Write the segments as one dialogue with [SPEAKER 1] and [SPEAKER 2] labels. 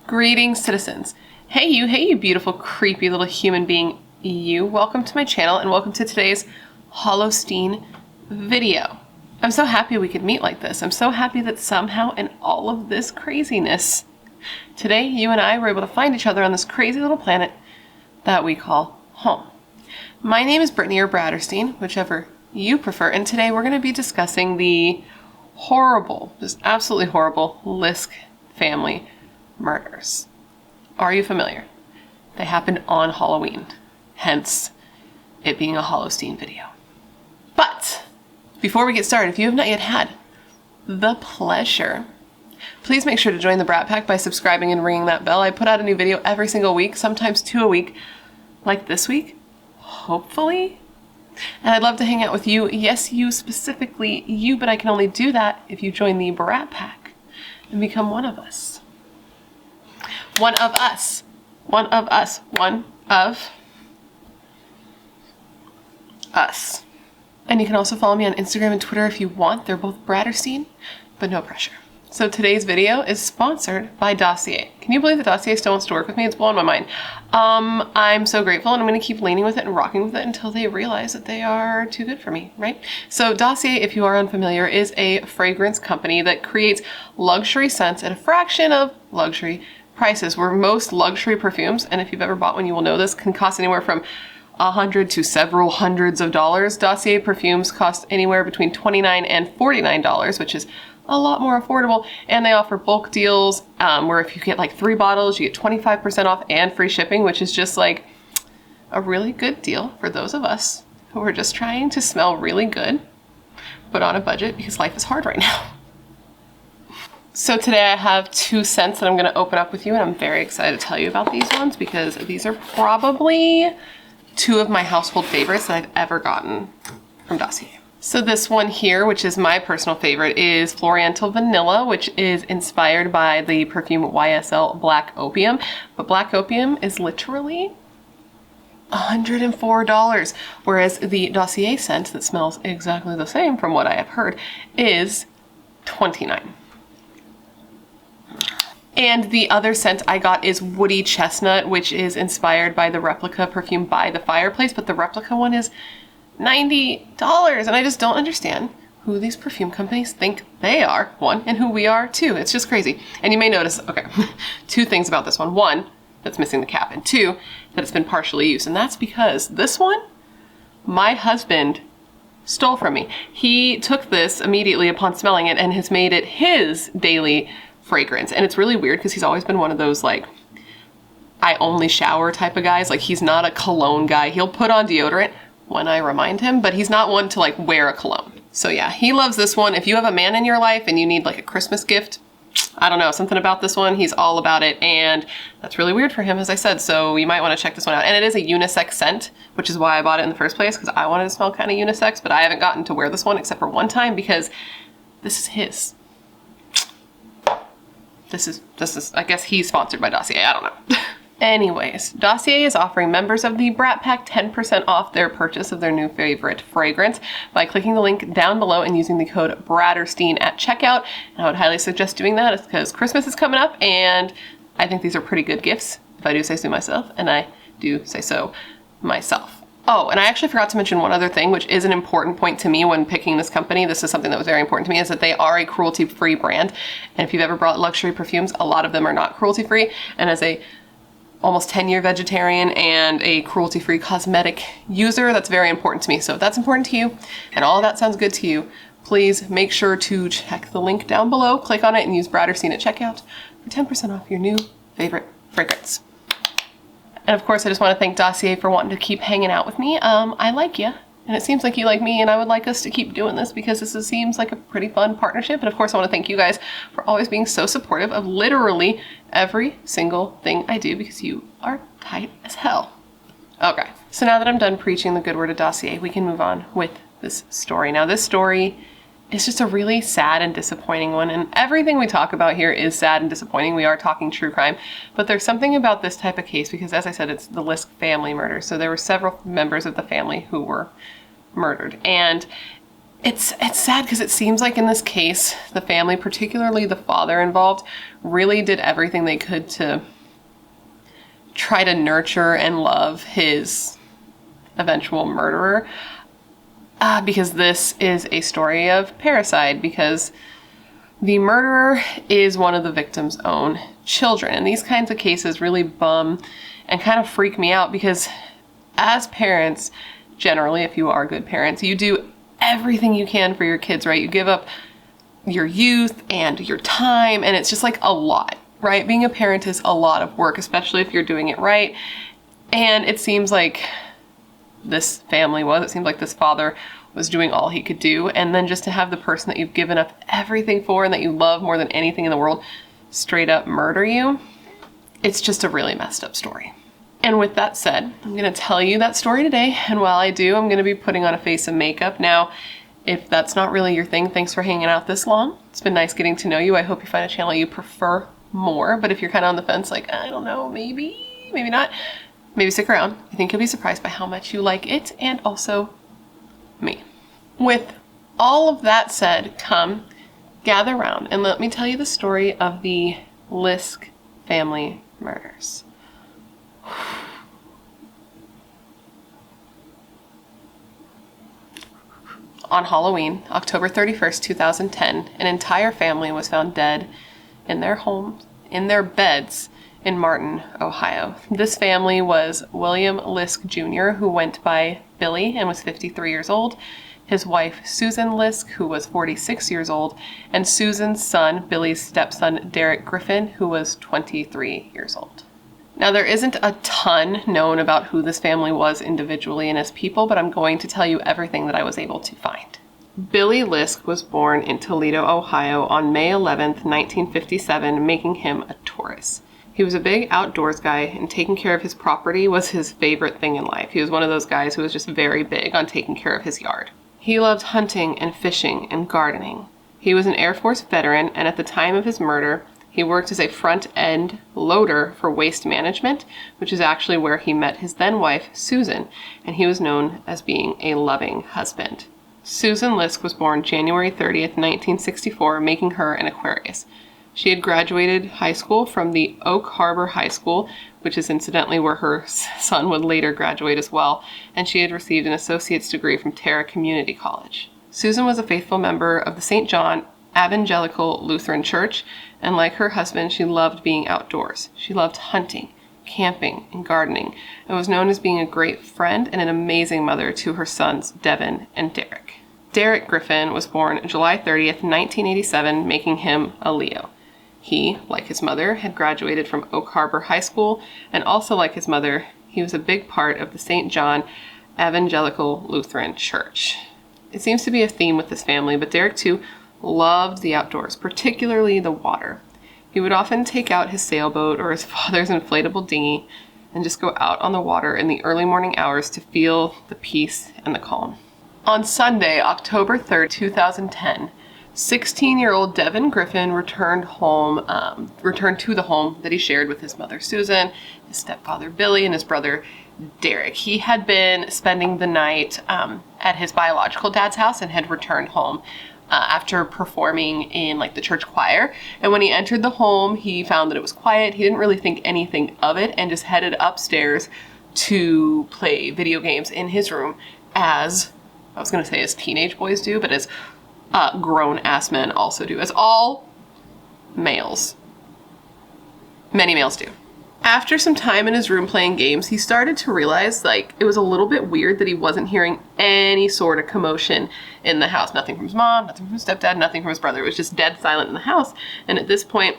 [SPEAKER 1] Greetings, citizens. Hey you beautiful, creepy little human being, you. Welcome to my channel and welcome to today's Hallowstein video. I'm so happy we could meet like this. I'm so happy that somehow in all of this craziness, today you and I were able to find each other on this crazy little planet that we call home. My name is Brittany or BRATTERSTEIN, whichever you prefer, and today we're going to be discussing the horrible, just absolutely horrible Liske family murders. Are you familiar? They happened on Halloween, hence it being a Hallowstein video. But before we get started, if you have not yet had the pleasure, please make sure to join the Brat Pack by subscribing and ringing that bell. I put out a new video every single week, sometimes 2 a week, like this week, hopefully. And I'd love to hang out with you. Yes, you specifically, you, but I can only do that if you join the Brat Pack and become one of us. One of us. One of us. One of us. And you can also follow me on Instagram and Twitter if you want. They're both BRATTERSTEIN, but no pressure. So today's video is sponsored by Dossier. Can you believe that Dossier still wants to work with me? It's blowing my mind. I'm so grateful, and I'm going to keep leaning with it and rocking with it until they realize that they are too good for me, right? So Dossier, if you are unfamiliar, is a fragrance company that creates luxury scents at a fraction of luxury prices, where most luxury perfumes, and if you've ever bought one you will know this, can cost anywhere from $100 to several hundreds of dollars. Dossier perfumes cost anywhere between $29 and $49, which is a lot more affordable, and they offer bulk deals where if you get like 3 bottles, you get 25% off and free shipping, which is just like a really good deal for those of us who are just trying to smell really good, but on a budget because life is hard right now. So today I have 2 scents that I'm going to open up with you, and I'm very excited to tell you about these ones because these are probably 2 of my household favorites that I've ever gotten from Dossier. So this one here, which is my personal favorite, is Floriantel Vanilla, which is inspired by the perfume YSL Black Opium. But Black Opium is literally $104, whereas the Dossier scent that smells exactly the same, from what I have heard, is $29. And the other scent I got is Woody Chestnut, which is inspired by the replica perfume By the Fireplace, but the replica one is $90, and I just don't understand who these perfume companies think they are, 1, and who we are, 2. It's just crazy. And you may notice, okay, 2 things about this one. 1, that's missing the cap, and 2, that it's been partially used. And that's because this one, my husband stole from me. He took this immediately upon smelling it and has made it his daily fragrance. And it's really weird because he's always been one of those like I only shower type of guys. Like he's not a cologne guy. He'll put on deodorant when I remind him, but he's not one to like wear a cologne. So yeah, he loves this one. If you have a man in your life and you need like a Christmas gift, I don't know, something about this one, he's all about it, and that's really weird for him, as I said, so you might want to check this one out. And it is a unisex scent, which is why I bought it in the first place, because I wanted to smell kind of unisex, but I haven't gotten to wear this one except for one time because this is his. This is, I guess he's sponsored by Dossier, I don't know. Anyways, Dossier is offering members of the Brat Pack 10% off their purchase of their new favorite fragrance by clicking the link down below and using the code BRATTERSTEIN at checkout. And I would highly suggest doing that because Christmas is coming up and I think these are pretty good gifts, if I do say so myself, and I do say so myself. Oh, and I actually forgot to mention one other thing, which is an important point to me when picking this company. This is something that was very important to me, is that they are a cruelty-free brand. And if you've ever bought luxury perfumes, a lot of them are not cruelty-free. And as a almost 10-year vegetarian and a cruelty-free cosmetic user, that's very important to me. So if that's important to you and all of that sounds good to you, please make sure to check the link down below, click on it, and use BRATTERSTEIN at checkout for 10% off your new favorite fragrance. And of course, I just want to thank Dossier for wanting to keep hanging out with me. I like you, and it seems like you like me, and I would like us to keep doing this because this seems like a pretty fun partnership. And of course, I want to thank you guys for always being so supportive of literally every single thing I do because you are tight as hell. Okay, so now that I'm done preaching the good word of Dossier, we can move on with this story. Now, this story is just a really sad and disappointing one, and everything we talk about here is sad and disappointing. We are talking true crime, but there's something about this type of case because, as I said, it's the Liske family murder. So there were several members of the family who were murdered, and It's sad because it seems like in this case, the family, particularly the father involved, really did everything they could to try to nurture and love his eventual murderer. Because this is a story of parricide, because the murderer is one of the victim's own children. And these kinds of cases really bum and kind of freak me out, because as parents, generally, if you are good parents, you do everything you can for your kids, right? You give up your youth and your time, and it's just like a lot, right? Being a parent is a lot of work, especially if you're doing it right. And it seems like this family was. It seemed like this father was doing all he could do. And then just to have the person that you've given up everything for and that you love more than anything in the world straight up murder you, it's just a really messed up story. And with that said, I'm going to tell you that story today. And while I do, I'm going to be putting on a face of makeup. Now, if that's not really your thing, thanks for hanging out this long. It's been nice getting to know you. I hope you find a channel you prefer more. But if you're kind of on the fence, like, I don't know, maybe not, maybe stick around. I think you'll be surprised by how much you like it and also me. With all of that said, come gather around and let me tell you the story of the Liske family murders. On Halloween, October 31st, 2010, an entire family was found dead in their homes, in their beds in Martin, Ohio. This family was William Liske Jr., who went by Billy and was 53 years old, his wife Susan Liske, who was 46 years old, and Susan's son, Billy's stepson, Derek Griffin, who was 23 years old. Now, there isn't a ton known about who this family was individually and as people, but I'm going to tell you everything that I was able to find. Billy Liske was born in Toledo, Ohio on May 11th, 1957, making him a Taurus. He was a big outdoors guy, and taking care of his property was his favorite thing in life. He was one of those guys who was just very big on taking care of his yard. He loved hunting and fishing and gardening. He was an Air Force veteran, and at the time of his murder, he worked as a front-end loader for waste management, which is actually where he met his then-wife, Susan, and he was known as being a loving husband. Susan Liske was born January 30th, 1964, making her an Aquarius. She had graduated high school from the Oak Harbor High School, which is incidentally where her son would later graduate as well, and she had received an associate's degree from Terra Community College. Susan was a faithful member of the St. John Evangelical Lutheran Church, and like her husband, she loved being outdoors. She loved hunting, camping, and gardening, and was known as being a great friend and an amazing mother to her sons, Devin and Derek. Derek Griffin was born July 30th, 1987, making him a Leo. He, like his mother, had graduated from Oak Harbor High School, and also like his mother, he was a big part of the St. John Evangelical Lutheran Church. It seems to be a theme with this family, but Derek, too, loved the outdoors, particularly the water. He would often take out his sailboat or his father's inflatable dinghy and just go out on the water in the early morning hours to feel the peace and the calm. On Sunday, October 3rd, 2010, 16-year-old Devin Griffin returned to the home that he shared with his mother Susan, his stepfather Billy, and his brother Derek. He had been spending the night at his biological dad's house and had returned home after performing in the church choir. And when he entered the home, he found that it was quiet. He didn't really think anything of it and just headed upstairs to play video games in his room, as I was going to say as teenage boys do, but as grown-ass men also do, as all males, many males do. After some time in his room playing games, he started to realize it was a little bit weird that he wasn't hearing any sort of commotion in the house. Nothing from his mom, nothing from his stepdad, nothing from his brother. It was just dead silent in the house. And at this point,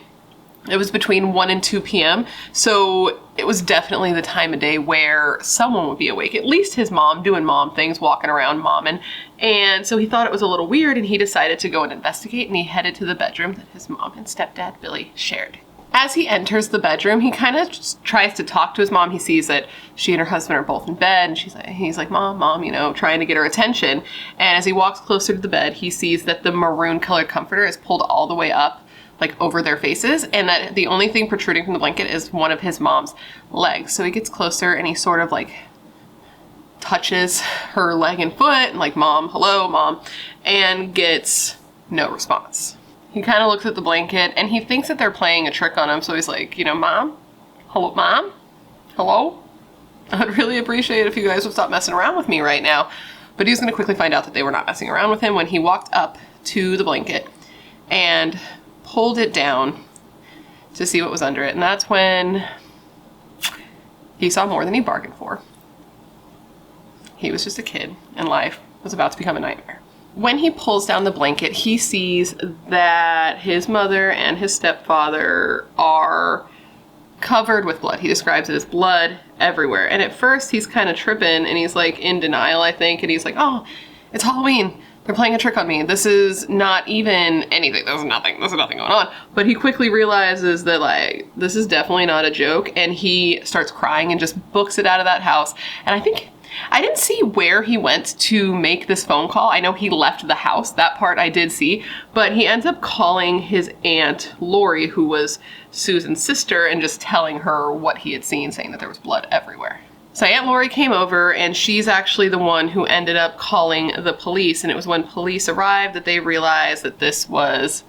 [SPEAKER 1] it was between 1 and 2 p.m. So it was definitely the time of day where someone would be awake, at least his mom, doing mom things, walking around momming. And so he thought it was a little weird, and he decided to go and investigate, and he headed to the bedroom that his mom and stepdad, Billy, shared. As he enters the bedroom, he kind of just tries to talk to his mom. He sees that she and her husband are both in bed, and he's like, Mom, trying to get her attention. And as he walks closer to the bed, he sees that the maroon colored comforter is pulled all the way up, over their faces, and that the only thing protruding from the blanket is one of his mom's legs. So he gets closer, and he sort of touches her leg and foot and like, "Mom, hello, Mom," and gets no response. He kind of looks at the blanket and he thinks that they're playing a trick on him. So he's like, you know, "Mom, hello, Mom, hello? I'd really appreciate it if you guys would stop messing around with me right now." But he was going to quickly find out that they were not messing around with him when he walked up to the blanket and pulled it down to see what was under it. And that's when he saw more than he bargained for. He was just a kid and life was about to become a nightmare. When he pulls down the blanket, he sees that his mother and his stepfather are covered with blood. He describes it as blood everywhere. And at first he's kind of tripping and he's like in denial, I think. And he's like, "Oh, it's Halloween. They're playing a trick on me. This is not even anything. There's nothing going on." But he quickly realizes that like, this is definitely not a joke. And he starts crying and just books it out of that house. And I didn't see where he went to make this phone call. I know he left the house. That part I did see. But he ends up calling his aunt, Lori, who was Susan's sister, and just telling her what he had seen, saying that there was blood everywhere. So Aunt Lori came over, and she's actually the one who ended up calling the police. And it was when police arrived that they realized that this was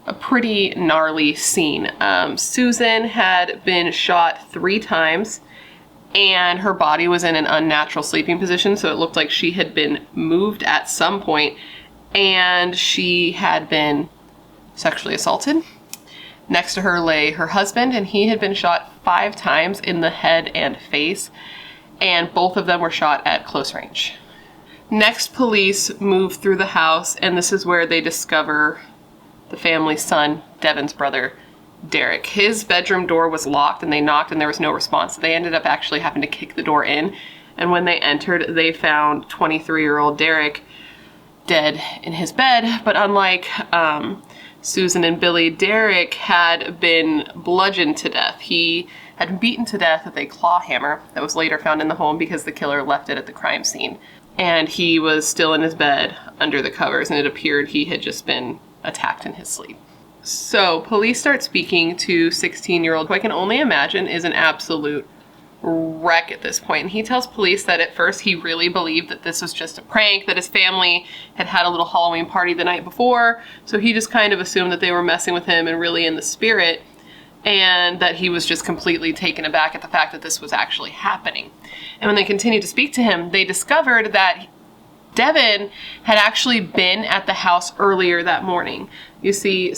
[SPEAKER 1] a pretty gnarly scene. Susan had been shot 3 times. And her body was in an unnatural sleeping position, so it looked like she had been moved at some point, and she had been sexually assaulted. Next to her lay her husband, and he had been shot 5 times in the head and face, and both of them were shot at close range. Next, police move through the house, and this is where they discover the family's son, Devin's brother, Derek. His bedroom door was locked and they knocked and there was no response. So they ended up actually having to kick the door in. And when they entered, they found 23-year-old Derek dead in his bed. But unlike Susan and Billy, Derek had been bludgeoned to death. He had been beaten to death with a claw hammer that was later found in the home because the killer left it at the crime scene. And he was still in his bed under the covers, and it appeared he had just been attacked in his sleep. So police start speaking to 16-year-old, who I can only imagine is an absolute wreck at this point. And he tells police that at first he really believed that this was just a prank, that his family had had a little Halloween party the night before. So he just kind of assumed that they were messing with him and really in the spirit, and that he was just completely taken aback at the fact that this was actually happening. And when they continued to speak to him, they discovered that Devin had actually been at the house earlier that morning. You see,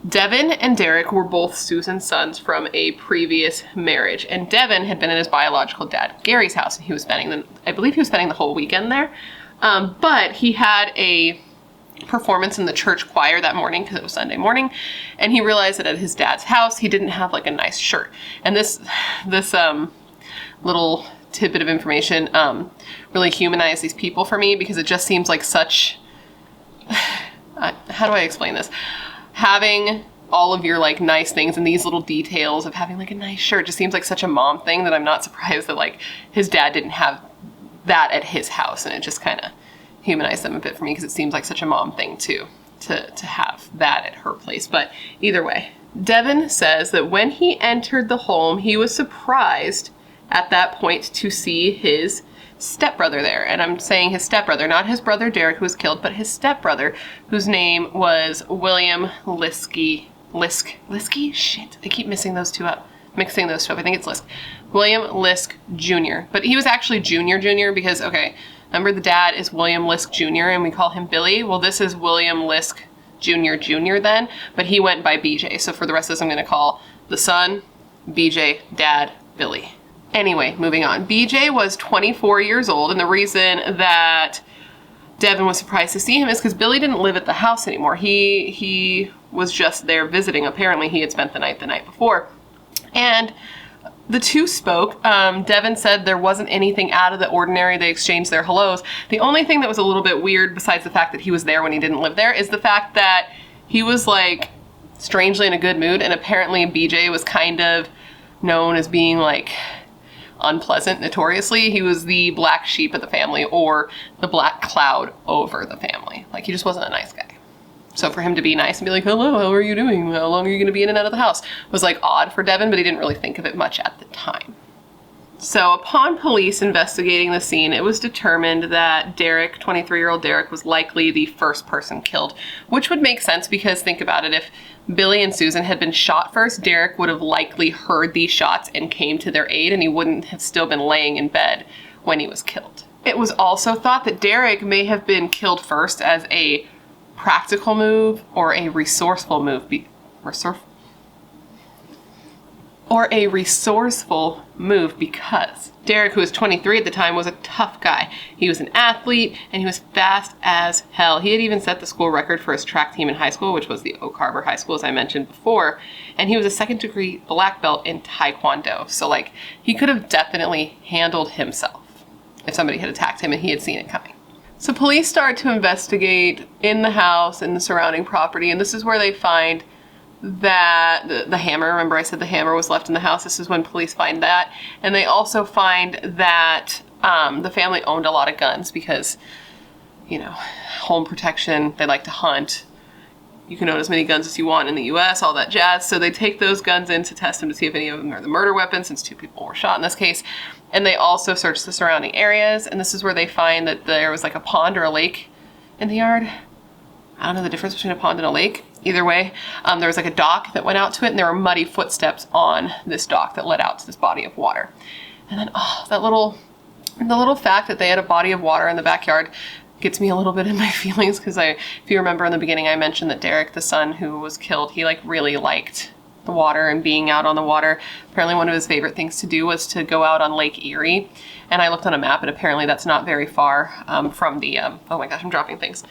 [SPEAKER 1] Devin and Derek were both Susan's sons from a previous marriage, and Devin had been at his biological dad, Gary's house, and I believe he was spending the whole weekend there. But he had a performance in the church choir that morning because it was Sunday morning, and he realized that at his dad's house he didn't have like a nice shirt. And this little tidbit of information really humanized these people for me, because it just seems like such how do I explain this? Having all of your like nice things and these little details of having like a nice shirt just seems like such a mom thing that I'm not surprised that like his dad didn't have that at his house, and it just kind of humanized them a bit for me because it seems like such a mom thing too to have that at her place. But either way, Devin says that when he entered the home, he was surprised at that point to see his stepbrother there. And I'm saying his stepbrother, not his brother Derek, who was killed, but his stepbrother, whose name was William Liske. Liske? Shit, I keep mixing those two up. I think it's Lisk. William Liske Jr. But he was actually Junior because, okay, remember the dad is William Liske Jr. and we call him Billy? Well, this is William Liske Jr. then, but he went by BJ. So for the rest of this, I'm going to call the son BJ, dad Billy. Anyway, moving on. BJ was 24 years old, and the reason that Devin was surprised to see him is because Billy didn't live at the house anymore. He was just there visiting. Apparently, he had spent the night before. And the two spoke. Devin said there wasn't anything out of the ordinary. They exchanged their hellos. The only thing that was a little bit weird, besides the fact that he was there when he didn't live there, is the fact that he was, like, strangely in a good mood, and apparently BJ was kind of known as being, like, unpleasant notoriously. He was the black sheep of the family, or the black cloud over the family. Like, he just wasn't a nice guy. So for him to be nice and be like, hello, how are you doing? How long are you going to be in and out of the house? Was like odd for Devin, but he didn't really think of it much at the time. So upon police investigating the scene, it was determined that Derek, 23-year-old Derek, was likely the first person killed, which would make sense because think about it, if Billy and Susan had been shot first, Derek would have likely heard these shots and came to their aid, and he wouldn't have still been laying in bed when he was killed. It was also thought that Derek may have been killed first as a practical move or a resourceful move. Because Derek, who was 23 at the time, was a tough guy. He was an athlete and he was fast as hell. He had even set the school record for his track team in high school, which was the Oak Harbor High School, as I mentioned before. And he was a second-degree black belt in Taekwondo. So, like, he could have definitely handled himself if somebody had attacked him and he had seen it coming. So police start to investigate in the house and the surrounding property, and this is where they find that the hammer, remember I said the hammer was left in the house, this is when police find that. And they also find that the family owned a lot of guns because, you know, home protection, they like to hunt. You can own as many guns as you want in the US, all that jazz. So they take those guns in to test them to see if any of them are the murder weapons, since 2 people were shot in this case. And they also search the surrounding areas, and this is where they find that there was like a pond or a lake in the yard. I don't know the difference between a pond and a lake. Either way, there was like a dock that went out to it, and there were muddy footsteps on this dock that led out to this body of water. And then, the little fact that they had a body of water in the backyard gets me a little bit in my feelings, because if you remember in the beginning, I mentioned that Derek, the son who was killed, he like really liked the water and being out on the water. Apparently one of his favorite things to do was to go out on Lake Erie. And I looked on a map, and apparently that's not very far from the, oh my gosh, I'm dropping things.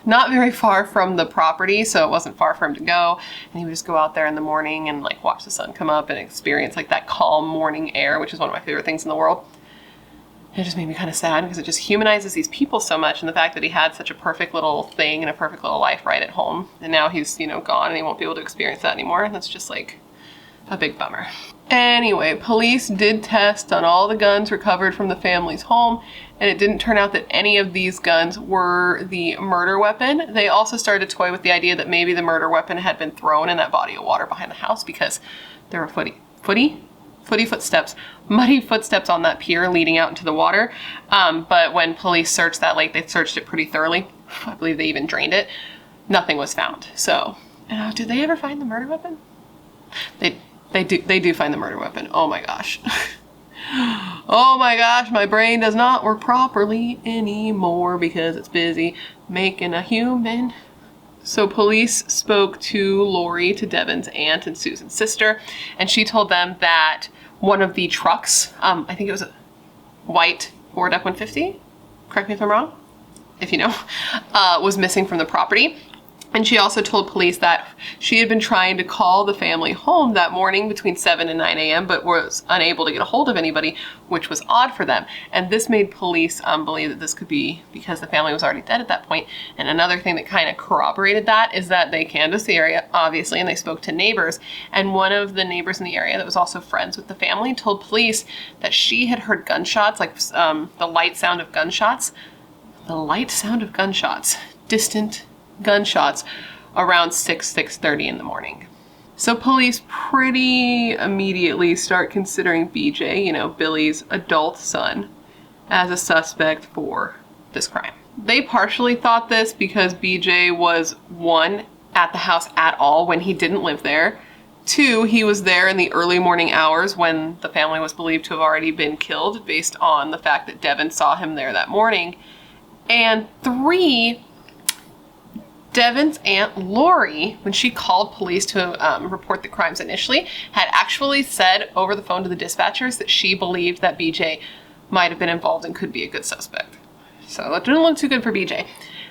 [SPEAKER 1] Not very far from the property, so it wasn't far for him to go. And he would just go out there in the morning and like watch the sun come up and experience like that calm morning air, which is one of my favorite things in the world. It just made me kind of sad because it just humanizes these people so much, and the fact that he had such a perfect little thing and a perfect little life right at home, and now he's, you know, gone and he won't be able to experience that anymore. And that's just like a big bummer. Anyway, police did test on all the guns recovered from the family's home, and it didn't turn out that any of these guns were the murder weapon. They also started to toy with the idea that maybe the murder weapon had been thrown in that body of water behind the house, because there were muddy footsteps on that pier leading out into the water. But when police searched that lake, they searched it pretty thoroughly. I believe they even drained it. Nothing was found. So, did they ever find the murder weapon? They do find the murder weapon. Oh my gosh. Oh my gosh, my brain does not work properly anymore because it's busy making a human. So police spoke to Lori, to Devon's aunt and Susan's sister, and she told them that one of the trucks, I think it was a white Ford F-150, correct me if I'm wrong, if you know, was missing from the property. And she also told police that she had been trying to call the family home that morning between 7 and 9 a.m., but was unable to get a hold of anybody, which was odd for them. And this made police believe that this could be because the family was already dead at that point. And another thing that kind of corroborated that is that they canvassed the area, obviously, and they spoke to neighbors. And one of the neighbors in the area that was also friends with the family told police that she had heard gunshots, like the light sound of gunshots. Distant gunshots around 6:30 in the morning. So police pretty immediately start considering BJ, you know, Billy's adult son, as a suspect for this crime. They partially thought this because BJ was, 1, at the house at all when he didn't live there. 2, he was there in the early morning hours when the family was believed to have already been killed, based on the fact that Devon saw him there that morning. And 3, Devon's aunt Lori, when she called police to report the crimes initially, had actually said over the phone to the dispatchers that she believed that BJ might have been involved and could be a good suspect. So that didn't look too good for BJ.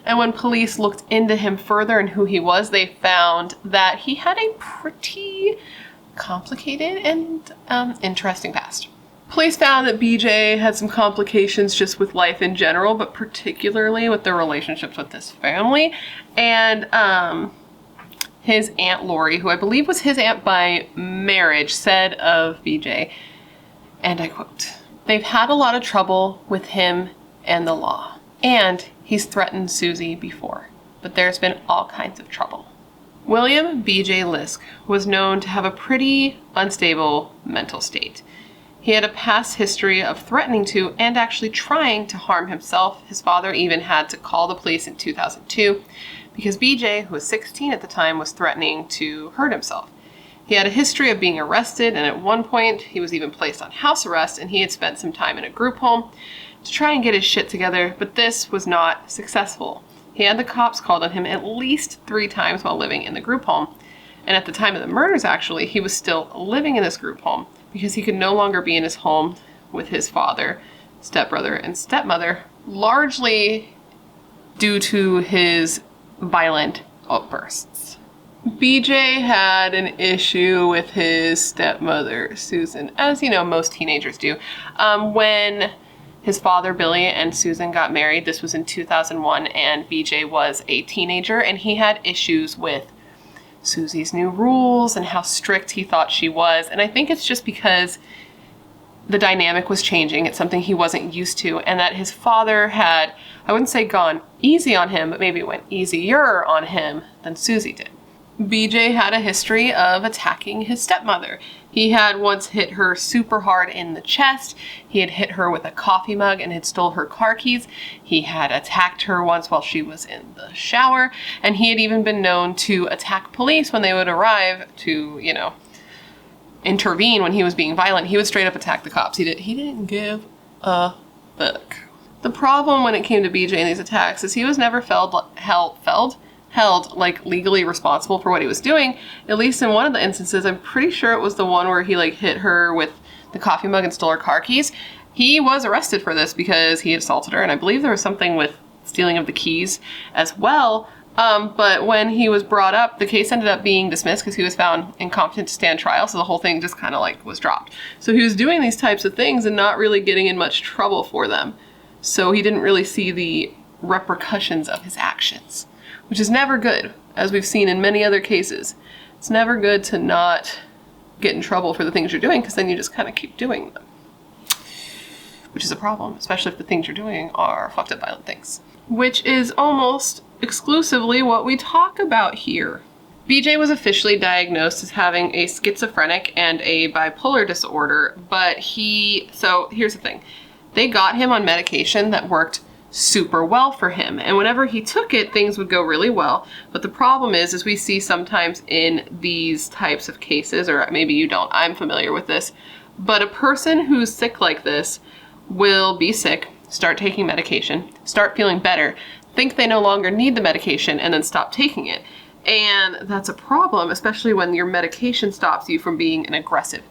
[SPEAKER 1] And when police looked into him further and who he was, they found that he had a pretty complicated and interesting past. Police found that BJ had some complications just with life in general, but particularly with their relationships with this family. And his Aunt Lori, who I believe was his aunt by marriage, said of BJ, and I quote, "They've had a lot of trouble with him and the law. And he's threatened Susie before, but there's been all kinds of trouble." William B.J. Liske was known to have a pretty unstable mental state. He had a past history of threatening to and actually trying to harm himself. His father even had to call the police in 2002 because BJ, who was 16 at the time, was threatening to hurt himself. He had a history of being arrested, and at one point he was even placed on house arrest, and he had spent some time in a group home to try and get his shit together, but this was not successful. He had the cops called on him at least 3 times while living in the group home. And at the time of the murders, actually, he was still living in this group home because he could no longer be in his home with his father, stepbrother, and stepmother, largely due to his violent outbursts. BJ had an issue with his stepmother, Susan, as you know, most teenagers do. When his father, Billy, and Susan got married, this was in 2001, and BJ was a teenager, and he had issues with Susie's new rules and how strict he thought she was. And I think it's just because the dynamic was changing. It's something he wasn't used to, and that his father had, I wouldn't say gone easy on him, but maybe went easier on him than Susie did. BJ had a history of attacking his stepmother. He had once hit her super hard in the chest. He had hit her with a coffee mug and had stole her car keys. He had attacked her once while she was in the shower. And he had even been known to attack police when they would arrive to, you know, intervene when he was being violent. He would straight up attack the cops. He didn't give a fuck. The problem when it came to BJ and these attacks is he was never held like legally responsible for what he was doing. At least in one of the instances, I'm pretty sure it was the one where he like hit her with the coffee mug and stole her car keys. He was arrested for this because he had assaulted her, and I believe there was something with stealing of the keys as well. But when he was brought up, the case ended up being dismissed because he was found incompetent to stand trial, so the whole thing just kind of like was dropped. So he was doing these types of things and not really getting in much trouble for them. So he didn't really see the repercussions of his actions, which is never good, as we've seen in many other cases. It's never good to not get in trouble for the things you're doing, because then you just kind of keep doing them, which is a problem, especially if the things you're doing are fucked up violent things, which is almost exclusively what we talk about here. BJ was officially diagnosed as having a schizophrenic and a bipolar disorder, but so here's the thing. They got him on medication that worked super well for him, and whenever he took it, things would go really well. But the problem is we see sometimes in these types of cases, or maybe you don't, I'm familiar with this, but a person who's sick like this will be sick, start taking medication, start feeling better, think they no longer need the medication, and then stop taking it. And that's a problem, especially when your medication stops you from being an aggressive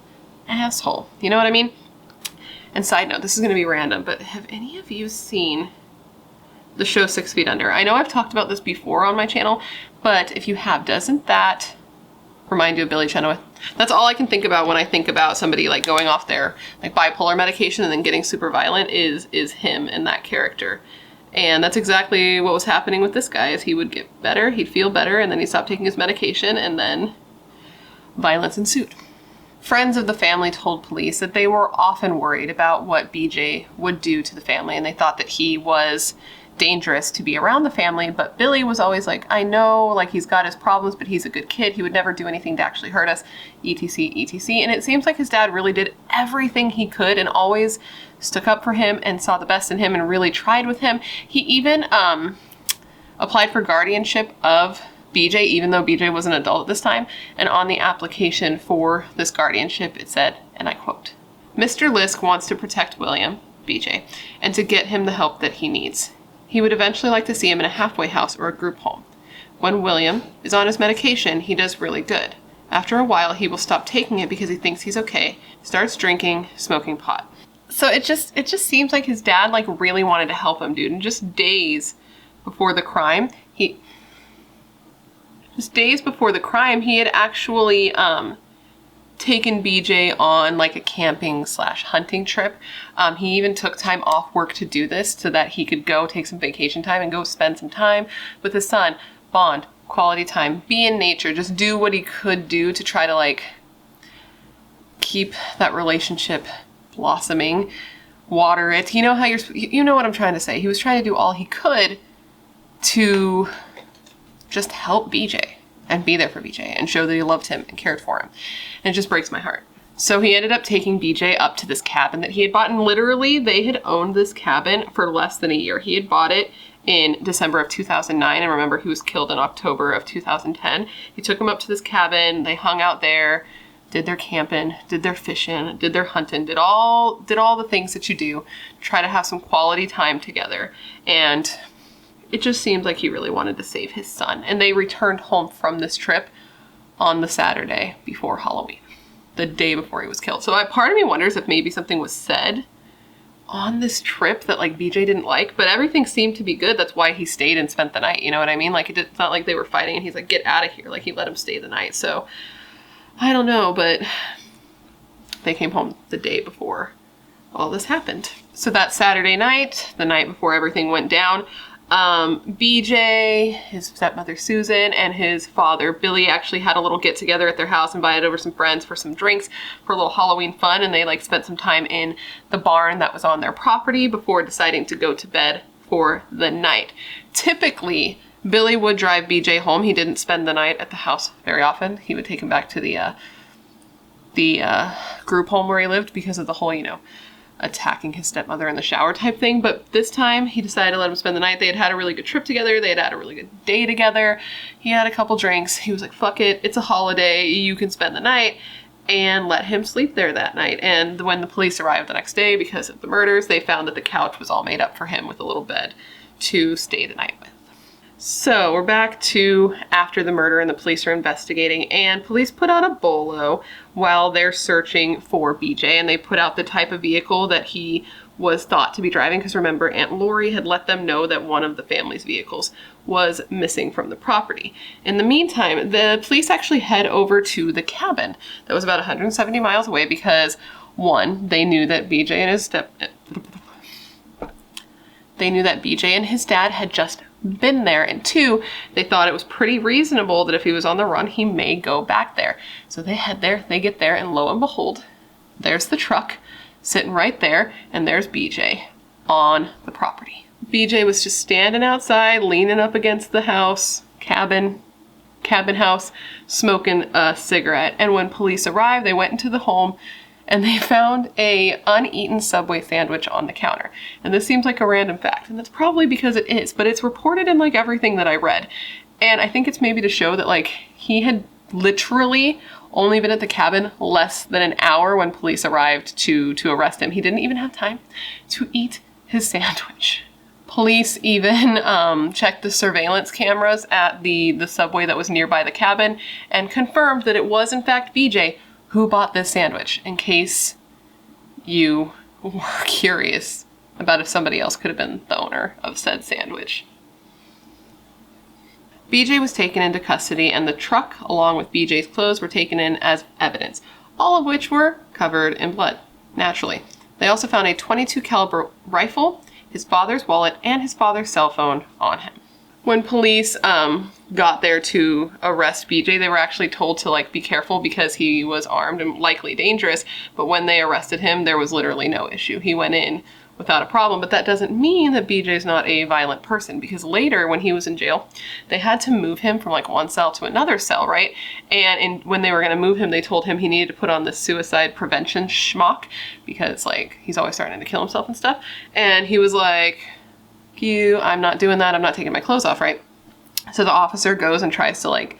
[SPEAKER 1] asshole. You know what I mean? And side note, this is going to be random, but have any of you seen the show 6 Feet Under? I know I've talked about this before on my channel, but if you have, doesn't that remind you of Billy Chenoweth? That's all I can think about when I think about somebody like going off their like bipolar medication and then getting super violent is him and that character. And that's exactly what was happening with this guy, is he would get better, he'd feel better, and then he'd stop taking his medication, and then violence ensued. Friends of the family told police that they were often worried about what BJ would do to the family, and they thought that he was dangerous to be around the family, but Billy was always like, I know, like, he's got his problems, but he's a good kid. He would never do anything to actually hurt us, etc., etc. And it seems like his dad really did everything he could and always stuck up for him and saw the best in him and really tried with him. He even applied for guardianship of BJ, even though BJ was an adult at this time. And on the application for this guardianship, it said, and I quote, Mr. Liske wants to protect William, BJ, and to get him the help that he needs. He would eventually like to see him in a halfway house or a group home. When William is on his medication, he does really good. After a while, he will stop taking it because he thinks he's okay, starts drinking, smoking pot. So it just seems like his dad like really wanted to help him, dude. And just days before the crime, he had actually taken BJ on like a camping / hunting trip. He even took time off work to do this so that he could go take some vacation time and go spend some time with his son, bond, quality time, be in nature, just do what he could do to try to like keep that relationship blossoming, water it. You know how you know what I'm trying to say. He was trying to do all he could to just help BJ and be there for BJ and show that he loved him and cared for him. And it just breaks my heart. So he ended up taking BJ up to this cabin that he had bought, and literally they had owned this cabin for less than a year. He had bought it in December of 2009, and remember, he was killed in October of 2010. He took him up to this cabin, they hung out there, did their camping, did their fishing, did their hunting, did all the things that you do to try to have some quality time together. And it just seemed like he really wanted to save his son. And they returned home from this trip on the Saturday before Halloween, the day before he was killed. So part of me wonders if maybe something was said on this trip that like BJ didn't like, but everything seemed to be good. That's why he stayed and spent the night. You know what I mean? Like it's not like they were fighting and he's like, get out of here. Like he let him stay the night. So I don't know, but they came home the day before all this happened. So that Saturday night, the night before everything went down, BJ, his stepmother Susan, and his father Billy actually had a little get together at their house, invited over some friends for some drinks for a little Halloween fun, and they like spent some time in the barn that was on their property before deciding to go to bed for the night. Typically, Billy would drive BJ home. He didn't spend the night at the house very often. He would take him back to the group home where he lived because of the whole, you know, attacking his stepmother in the shower type thing. But this time he decided to let him spend the night. They had had a really good trip together. They had had a really good day together. He had a couple drinks. He was like, fuck it, it's a holiday, you can spend the night, and let him sleep there that night. And when the police arrived the next day because of the murders, they found that the couch was all made up for him with a little bed to stay the night with. So we're back to after the murder and the police are investigating, and police put out a bolo while they're searching for BJ, and they put out the type of vehicle that he was thought to be driving, because remember, Aunt Lori had let them know that one of the family's vehicles was missing from the property. In the meantime, the police actually head over to the cabin that was about 170 miles away because, one, they knew that BJ and his dad had just been there, and two, they thought it was pretty reasonable that if he was on the run, he may go back there. So they head there, they get there, and lo and behold, there's the truck sitting right there, and there's BJ on the property. BJ was just standing outside, leaning up against the house, cabin house, smoking a cigarette. And when police arrived, they went into the home and they found a uneaten Subway sandwich on the counter. And this seems like a random fact, and that's probably because it is, but it's reported in like everything that I read. And I think it's maybe to show that like he had literally only been at the cabin less than an hour when police arrived to arrest him. He didn't even have time to eat his sandwich. Police even checked the surveillance cameras at the Subway that was nearby the cabin and confirmed that it was in fact BJ who bought this sandwich, in case you were curious about if somebody else could have been the owner of said sandwich. BJ was taken into custody, and the truck, along with BJ's clothes, were taken in as evidence, all of which were covered in blood, naturally. They also found a .22 caliber rifle, his father's wallet, and his father's cell phone on him. When police got there to arrest BJ, they were actually told to like be careful because he was armed and likely dangerous. But when they arrested him, there was literally no issue. He went in without a problem. But that doesn't mean that BJ's not a violent person, because later when he was in jail, they had to move him from like one cell to another cell, right? And when they were going to move him, they told him he needed to put on this suicide prevention schmuck because like he's always starting to kill himself and stuff. And he was like, I'm not doing that. I'm not taking my clothes off, right? So the officer goes and tries to like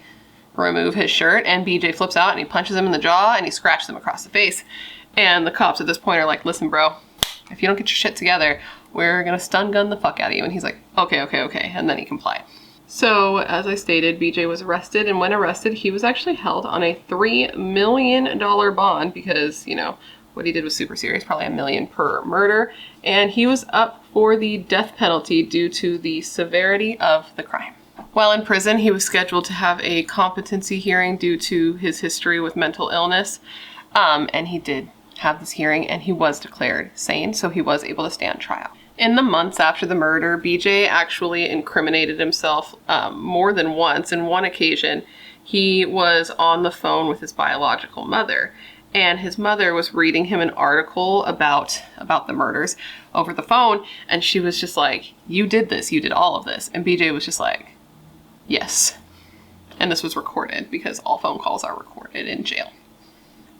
[SPEAKER 1] remove his shirt, and BJ flips out and he punches him in the jaw and he scratches him across the face. And the cops at this point are like, listen, bro, if you don't get your shit together, we're gonna stun gun the fuck out of you. And he's like, okay. And then he complied. So as I stated, BJ was arrested, and when arrested, he was actually held on a $3 million bond because, you know, what he did was super serious, probably $1 million per murder. And he was up for the death penalty due to the severity of the crime. While in prison, he was scheduled to have a competency hearing due to his history with mental illness. And he did have this hearing, and he was declared sane, so he was able to stand trial. In the months after the murder, BJ actually incriminated himself more than once. In one occasion, he was on the phone with his biological mother, and his mother was reading him an article about the murders over the phone, and she was just like, you did this, you did all of this. And BJ was just like, yes. And this was recorded because all phone calls are recorded in jail.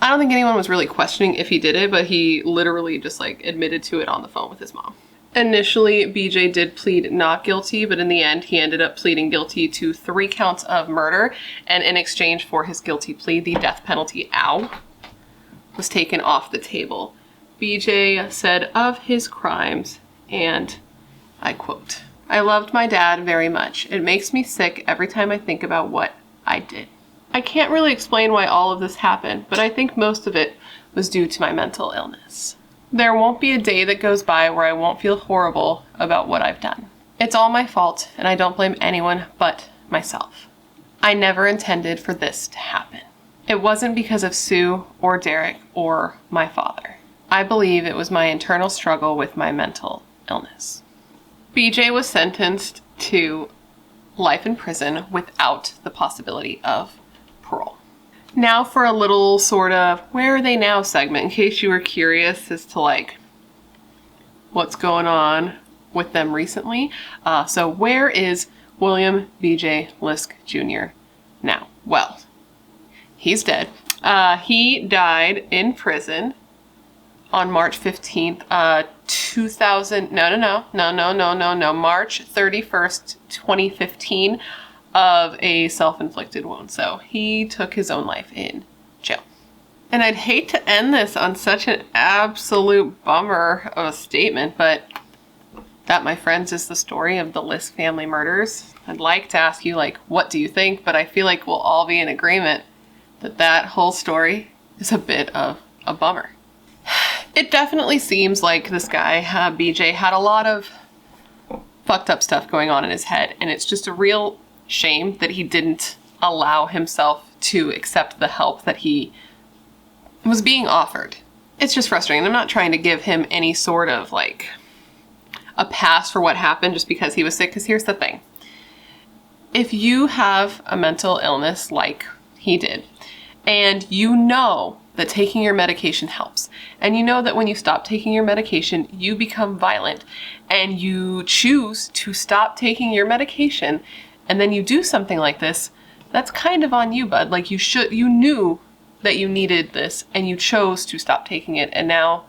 [SPEAKER 1] I don't think anyone was really questioning if he did it, but he literally just like admitted to it on the phone with his mom. Initially, BJ did plead not guilty, but in the end, he ended up pleading guilty to 3 counts of murder, and in exchange for his guilty plea, the death penalty, was taken off the table. BJ said of his crimes, and I quote, "I loved my dad very much. It makes me sick every time I think about what I did." I can't really explain why all of this happened, but I think most of it was due to my mental illness. There won't be a day that goes by where I won't feel horrible about what I've done. It's all my fault, and I don't blame anyone but myself. I never intended for this to happen. It wasn't because of Sue or Derek or my father. I believe it was my internal struggle with my mental illness. BJ was sentenced to life in prison without the possibility of parole. Now for a little sort of where are they now segment, in case you were curious as to like what's going on with them recently. So where is William BJ Liske Jr. now? Well, he's dead. He died in prison on March 15th, 2000, March 31st, 2015. Of a self-inflicted wound. So he took his own life in jail. And I'd hate to end this on such an absolute bummer of a statement, but that, my friends, is the story of the Liske family murders. I'd like to ask you, like, what do you think? But I feel like we'll all be in agreement that that whole story is a bit of a bummer. It definitely seems like this guy, BJ, had a lot of fucked up stuff going on in his head, and it's just a real shame that he didn't allow himself to accept the help that he was being offered. It's just frustrating. I'm not trying to give him any sort of like a pass for what happened just because he was sick, because here's the thing. If you have a mental illness like he did, and you know that taking your medication helps, and you know that when you stop taking your medication, you become violent, and you choose to stop taking your medication, and then you do something like this, that's kind of on you, bud. Like you knew that you needed this and you chose to stop taking it, and now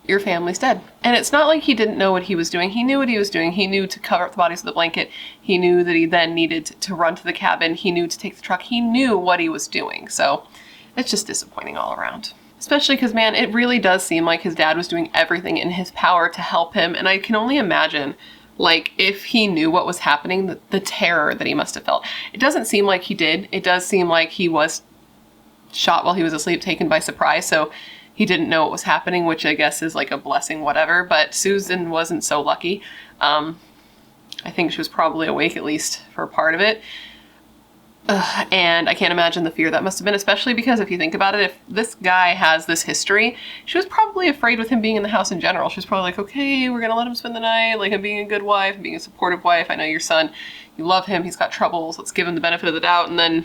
[SPEAKER 1] your family's dead. And it's not like he didn't know what he was doing. He knew what he was doing. He knew to cover up the bodies with a blanket. He knew that he then needed to run to the cabin. He knew to take the truck. He knew what he was doing. So it's just disappointing all around. Especially because, man, it really does seem like his dad was doing everything in his power to help him. And I can only imagine, like, if he knew what was happening, the terror that he must have felt. It doesn't seem like he did. It does seem like he was shot while he was asleep, taken by surprise. So he didn't know what was happening, which I guess is like a blessing, whatever. But Susan wasn't so lucky. I think she was probably awake at least for a part of it. And I can't imagine the fear that must have been, especially because if you think about it, if this guy has this history, she was probably afraid with him being in the house in general. She was probably like, okay, we're gonna let him spend the night, like I'm being a good wife, I'm being a supportive wife. I know your son, you love him, he's got troubles, let's give him the benefit of the doubt. And then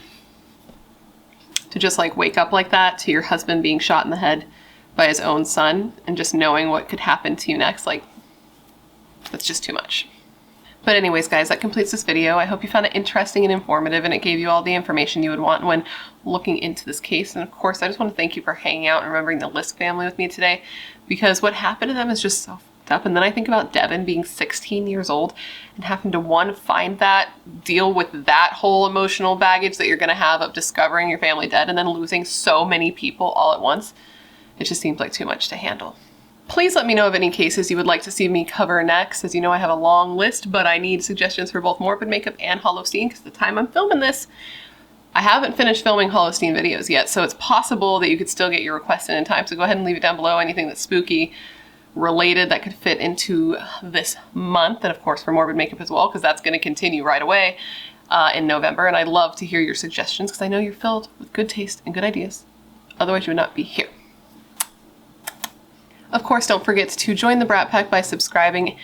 [SPEAKER 1] to just like wake up like that to your husband being shot in the head by his own son and just knowing what could happen to you next, like, that's just too much. But anyways, guys, that completes this video. I hope you found it interesting and informative, and it gave you all the information you would want when looking into this case. And of course, I just want to thank you for hanging out and remembering the Liske family with me today, because what happened to them is just so fucked up. And then I think about Devin being 16 years old and having to, one, find that, deal with that whole emotional baggage that you're going to have of discovering your family dead and then losing so many people all at once. It just seems like too much to handle. Please let me know of any cases you would like to see me cover next. As you know, I have a long list, but I need suggestions for both morbid makeup and Hallowstein, because the time I'm filming this, I haven't finished filming Hallowstein videos yet, so it's possible that you could still get your request in time. So go ahead and leave it down below, anything that's spooky related that could fit into this month, and of course for morbid makeup as well, because that's going to continue right away in November. And I'd love to hear your suggestions, because I know you're filled with good taste and good ideas. Otherwise you would not be here. Of course, don't forget to join the Brat Pack by subscribing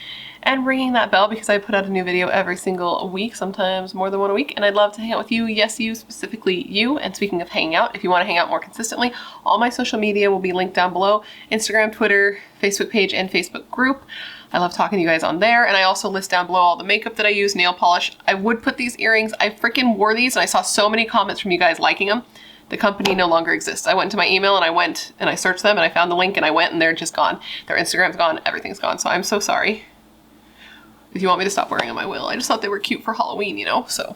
[SPEAKER 1] and ringing that bell, because I put out a new video every single week, sometimes more than one a week, and I'd love to hang out with you. Yes, you, specifically you. And speaking of hanging out, if you want to hang out more consistently, all my social media will be linked down below: Instagram, Twitter, Facebook page, and Facebook group. I love talking to you guys on there, and I also list down below all the makeup that I use, nail polish. I would put these earrings, I freaking wore these, and I saw so many comments from you guys liking them. The company no longer exists. I went to my email and I went and I searched them and I found the link and I went and they're just gone. Their Instagram's gone, everything's gone. So I'm so sorry. If you want me to stop wearing them, I will. I just thought they were cute for Halloween, you know, so.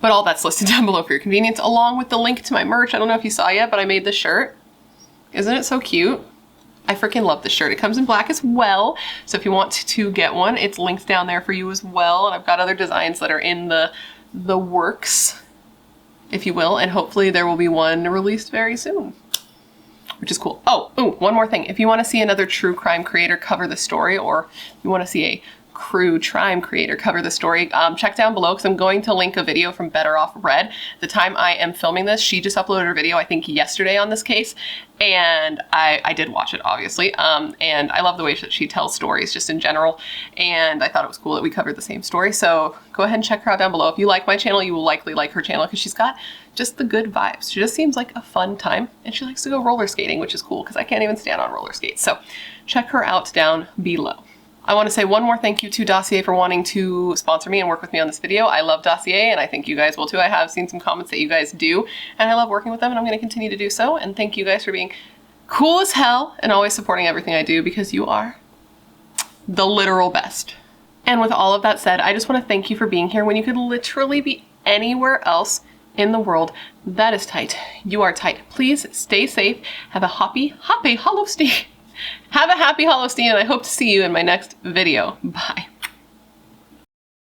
[SPEAKER 1] But all that's listed down below for your convenience, along with the link to my merch. I don't know if you saw yet, but I made this shirt. Isn't it so cute? I freaking love this shirt. It comes in black as well. So if you want to get one, it's linked down there for you as well. And I've got other designs that are in the works, if you will. And hopefully there will be one released very soon, which is cool. Oh, ooh, one more thing. If you want to see another true crime creator cover the story, or you want to see a crew crime creator cover the story, check down below because I'm going to link a video from Better Off Red. The time I am filming this, she just uploaded her video, I think yesterday, on this case, and I did watch it, obviously, and I love the way that she tells stories just in general, and I thought it was cool that we covered the same story. So go ahead and check her out down below. If you like my channel, you will likely like her channel because she's got just the good vibes. She just seems like a fun time, and she likes to go roller skating, which is cool because I can't even stand on roller skates. So check her out down below. I want to say one more thank you to Dossier for wanting to sponsor me and work with me on this video. I love Dossier and I think you guys will too. I have seen some comments that you guys do and I love working with them and I'm going to continue to do so. And thank you guys for being cool as hell and always supporting everything I do because you are the literal best. And with all of that said, I just want to thank you for being here when you could literally be anywhere else in the world. That is tight. You are tight. Please stay safe. Have a happy Hallowstein. Have a happy Hallowstein and I hope to see you in my next video. Bye.